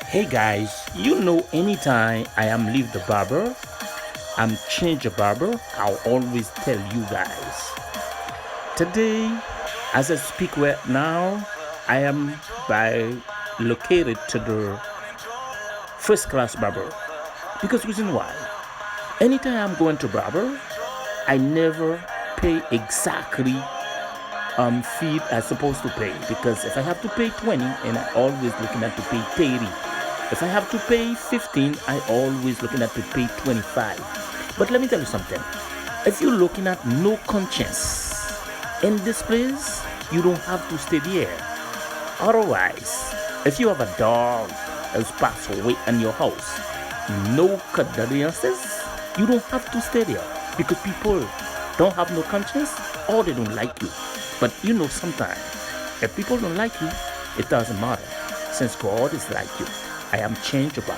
Hey guys, anytime I am leave the barber, I'm change a barber, I'll always tell you guys. Today, as I speak right now, I am by located to the first class barber. Because reason why? Anytime I'm going to barber, I never pay exactly fee I supposed to pay, because if I have to pay 20 and I always looking at to pay 30. If I have to pay 15, I always looking at to pay 25. But let me tell you something. If you're looking at no conscience in this place, you don't have to stay there. Otherwise, if you have a dog that's passed away in your house, no condolences, you don't have to stay there, because people don't have no conscience or they don't like you. But sometimes if people don't like you, it doesn't matter, since God is like you. I am changeable.